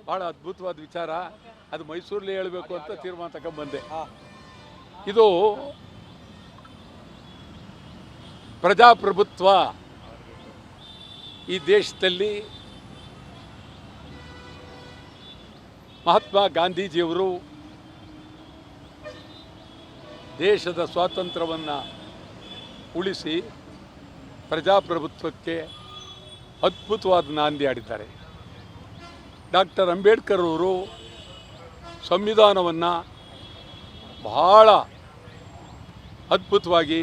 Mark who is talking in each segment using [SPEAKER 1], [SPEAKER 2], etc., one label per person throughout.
[SPEAKER 1] ಭಾಳ ಅದ್ಭುತವಾದ ವಿಚಾರ. ಅದು ಮೈಸೂರಲ್ಲಿ ಹೇಳಬೇಕು ಅಂತ ತೀರ್ಮಾನ ತಗೊಂಡ್ಬಂದೆ. ಇದು ಪ್ರಜಾಪ್ರಭುತ್ವ ಈ ದೇಶದಲ್ಲಿ ಮಹಾತ್ಮ ಗಾಂಧೀಜಿಯವರು ದೇಶದ ಸ್ವಾತಂತ್ರ್ಯವನ್ನು ಉಳಿಸಿ ಪ್ರಜಾಪ್ರಭುತ್ವಕ್ಕೆ ಅದ್ಭುತವಾದ ನಾಂದಿ ಆಡಿದ್ದಾರೆ. ಡಾಕ್ಟರ್ ಅಂಬೇಡ್ಕರ್ ಅವರು ಸಂವಿಧಾನವನ್ನು ಬಹಳ ಅದ್ಭುತವಾಗಿ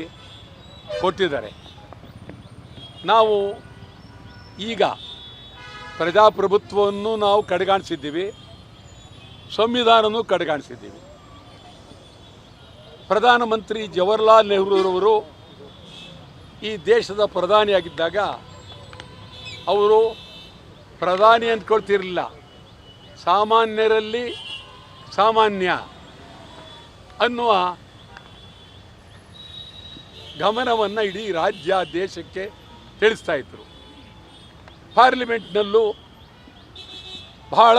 [SPEAKER 1] ಕೊಟ್ಟಿದ್ದಾರೆ. ನಾವು ಈಗ ಪ್ರಜಾಪ್ರಭುತ್ವವನ್ನು ನಾವು ಕಡೆಗಾಣಿಸಿದ್ದೀವಿ, ಸಂವಿಧಾನವೂ ಕಡೆಗಾಣಿಸಿದ್ದೀವಿ. ಪ್ರಧಾನಮಂತ್ರಿ ಜವಾಹರ್ಲಾಲ್ ನೆಹರೂರವರು ಈ ದೇಶದ ಪ್ರಧಾನಿಯಾಗಿದ್ದಾಗ ಅವರು ಪ್ರಧಾನಿ ಅಂದ್ಕೊಳ್ತಿರಲಿಲ್ಲ, ಸಾಮಾನ್ಯರಲ್ಲಿ ಸಾಮಾನ್ಯ ಅನ್ನುವ ಗಮನವನ್ನು ಇಡೀ ರಾಜ್ಯ ದೇಶಕ್ಕೆ ತಿಳಿಸ್ತಾ ಇದ್ದರು. ಪಾರ್ಲಿಮೆಂಟ್ನಲ್ಲೂ ಬಹಳ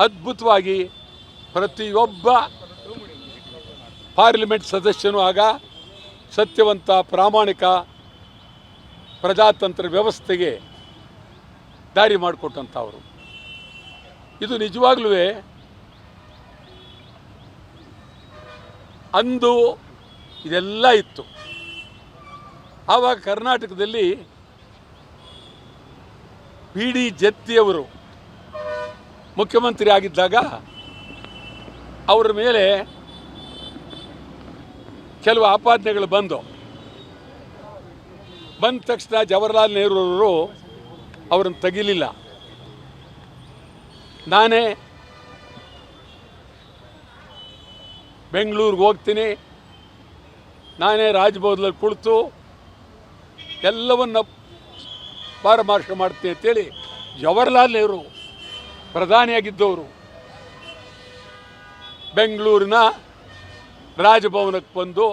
[SPEAKER 1] ಅದ್ಭುತವಾಗಿ ಪ್ರತಿಯೊಬ್ಬ ಪಾರ್ಲಿಮೆಂಟ್ ಸದಸ್ಯನೂ ಆಗ ಸತ್ಯವಂತ, ಪ್ರಾಮಾಣಿಕ ಪ್ರಜಾತಂತ್ರ ವ್ಯವಸ್ಥೆಗೆ ದಾರಿ ಮಾಡಿಕೊಟ್ಟಂಥವರು. ಇದು ನಿಜವಾಗ್ಲೂ ಅಂದು ಇದೆಲ್ಲ ಇತ್ತು. ಆವಾಗ ಕರ್ನಾಟಕದಲ್ಲಿ ಪಿ ಡಿ ಜತ್ತಿಯವರು ಮುಖ್ಯಮಂತ್ರಿ ಆಗಿದ್ದಾಗ ಅವರ ಮೇಲೆ ಕೆಲವು ಆಪಾದನೆಗಳು ಬಂದ ತಕ್ಷಣ ಜವಾಹರ್ಲಾಲ್ ನೆಹರೂರವರು ಅವರನ್ನು ತೆಗಿಲಿಲ್ಲ. ನಾನೇ ಬೆಂಗಳೂರಿಗೆ ಹೋಗ್ತೀನಿ, ನಾನೇ ರಾಜಭವನದಲ್ಲಿ ಕುಳಿತು ಎಲ್ಲವನ್ನ ಪರಾಮರ್ಶ ಮಾಡ್ತೀನಿ ಅಂತೇಳಿ ಜವಾಹರ್ಲಾಲ್ ನೆಹರು ಪ್ರಧಾನಿಯಾಗಿದ್ದವರು ಬೆಂಗಳೂರಿನ ರಾಜಭವನಕ್ಕೆ ಬಂದು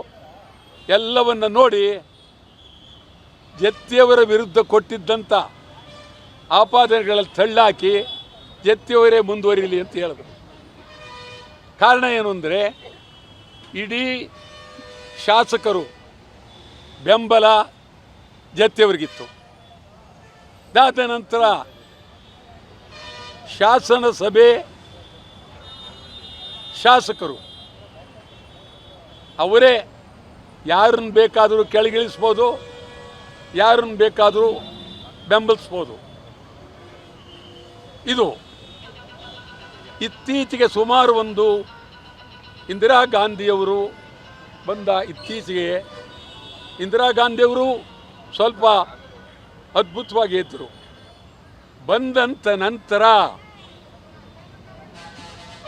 [SPEAKER 1] ಎಲ್ಲವನ್ನ ನೋಡಿ ಜತ್ತಿಯವರ ವಿರುದ್ಧ ಕೊಟ್ಟಿದ್ದಂಥ ಆಪಾದನೆಗಳಲ್ಲಿ ತಳ್ಳಾಕಿ ಜತ್ತಿಯವರೇ ಮುಂದುವರಿಯಲಿ ಅಂತ ಹೇಳಿದ್ರು. ಕಾರಣ ಏನು ಅಂದರೆ ಇಡೀ ಶಾಸಕರು ಬೆಂಬಲ ಜತ್ತಿಯವರಿಗಿತ್ತು. ಅದಾದ ನಂತರ ಶಾಸನ ಸಭೆ ಶಾಸಕರು ಅವರೇ ಯಾರನ್ನು ಬೇಕಾದರೂ ಕೆಳಗಿಳಿಸ್ಬೋದು, ಯಾರನ್ನು ಬೇಕಾದರೂ ಬೆಂಬಲಿಸ್ಬೋದು. ಇದು ಇತ್ತೀಚೆಗೆ ಸುಮಾರು ಒಂದು ಇಂದಿರಾ ಗಾಂಧಿಯವರು ಬಂದ ಇತ್ತೀಚೆಗೆ ಇಂದಿರಾ ಗಾಂಧಿಯವರು ಸ್ವಲ್ಪ ಅದ್ಭುತವಾಗಿ ಇದ್ದರು. ಬಂದಂಥ ನಂತರ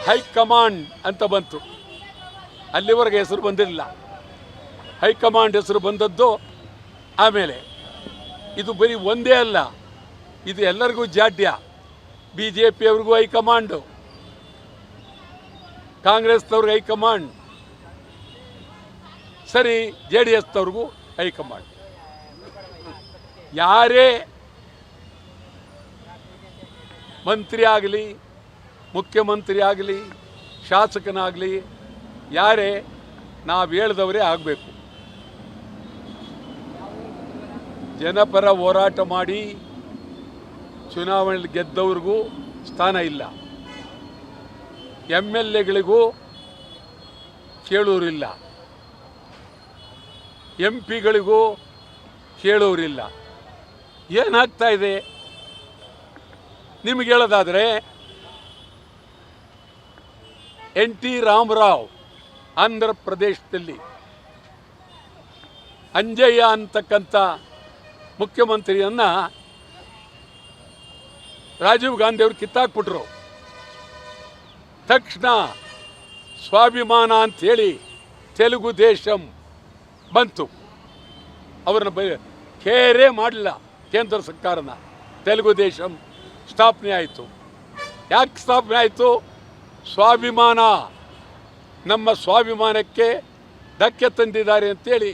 [SPEAKER 1] ಹೈಕಮಾಂಡ್ ಅಂತ ಬಂತು. ಅಲ್ಲಿವರೆಗೆ ಹೆಸರು ಬಂದಿರಲಿಲ್ಲ. ಹೈಕಮಾಂಡ್ ಹೆಸರು ಬಂದದ್ದು ಆಮೇಲೆ. ಇದು ಬರೀ ಒಂದೇ ಅಲ್ಲ, ಇದು ಎಲ್ಲರಿಗೂ ಜಾಡ್ಯ. ಬಿ ಜೆ ಪಿಯವ್ರಿಗೂ ಹೈಕಮಾಂಡು, ಕಾಂಗ್ರೆಸ್ನವ್ರಿಗೆ ಹೈಕಮಾಂಡ್, ಸರಿ ಜೆ ಡಿ ಎಸ್ನವ್ರಿಗೂ ಹೈಕಮಾಂಡ್. ಯಾರೇ ಮಂತ್ರಿ ಆಗಲಿ, ಮುಖ್ಯಮಂತ್ರಿ ಆಗಲಿ, ಶಾಸಕನಾಗಲಿ, ಯಾರೇ ನಾವು ಹೇಳಿದವರೇ ಆಗಬೇಕು. ಜನಪರ ಹೋರಾಟ ಮಾಡಿ ಚುನಾವಣೆಯಲ್ಲಿ ಗೆದ್ದವ್ರಿಗೂ ಸ್ಥಾನ ಇಲ್ಲ, ಎಮ್ ಎಲ್ ಎಗಳಿಗೂ ಕೇಳೋರಿಲ್ಲ, ಎಂ ಪಿಗಳಿಗೂ ಕೇಳೋರಿಲ್ಲ. ಏನಾಗ್ತಾ ಇದೆ ನಿಮಗೆ ಹೇಳೋದಾದರೆ, ಎನ್ ಟಿ ರಾಮರಾವ್ ಆಂಧ್ರ ಪ್ರದೇಶದಲ್ಲಿ ಅಂಜಯ್ಯ ಅಂತಕ್ಕಂಥ ಮುಖ್ಯಮಂತ್ರಿಯನ್ನು ರಾಜೀವ್ ಗಾಂಧಿ ಅವರು ಕಿತ್ತಾಕ್ಬಿಟ್ರು. ತಕ್ಷಣ ಸ್ವಾಭಿಮಾನ ಅಂಥೇಳಿ ತೆಲುಗು ದೇಶಂ ಬಂತು. ಅವ್ರನ್ನ ಕೇರೇ ಮಾಡಲಿಲ್ಲ ಕೇಂದ್ರ ಸರ್ಕಾರನ. ತೆಲುಗು ದೇಶಂ ಸ್ಥಾಪನೆ ಆಯಿತು. ಯಾಕೆ ಸ್ಥಾಪನೆ ಆಯಿತು? ಸ್ವಾಭಿಮಾನ, ನಮ್ಮ ಸ್ವಾಭಿಮಾನಕ್ಕೆ ಧಕ್ಕೆ ತಂದಿದ್ದಾರೆ ಅಂತೇಳಿ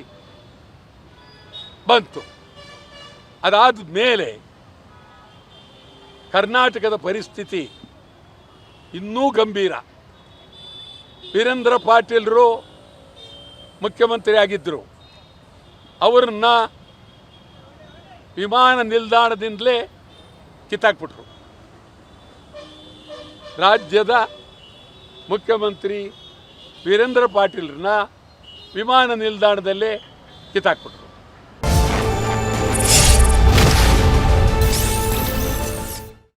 [SPEAKER 1] ಬಂತು. ಅದಾದ ಮೇಲೆ ಕರ್ನಾಟಕದ ಪರಿಸ್ಥಿತಿ ಇನ್ನೂ ಗಂಭೀರ. ವೀರೇಂದ್ರ ಪಾಟೀಲರು ಮುಖ್ಯಮಂತ್ರಿ ಆಗಿದ್ದರು. ಅವರನ್ನು ವಿಮಾನ ನಿಲ್ದಾಣದಿಂದಲೇ ಕಿತ್ತಾಕ್ಬಿಟ್ರು. ರಾಜ್ಯದ ಮುಖ್ಯಮಂತ್ರಿ ವೀರೇಂದ್ರ ಪಾಟೀಲರನ್ನ ವಿಮಾನ ನಿಲ್ದಾಣದಲ್ಲೇ ಕಿತ್ತಾಕ್ಬಿಟ್ರು.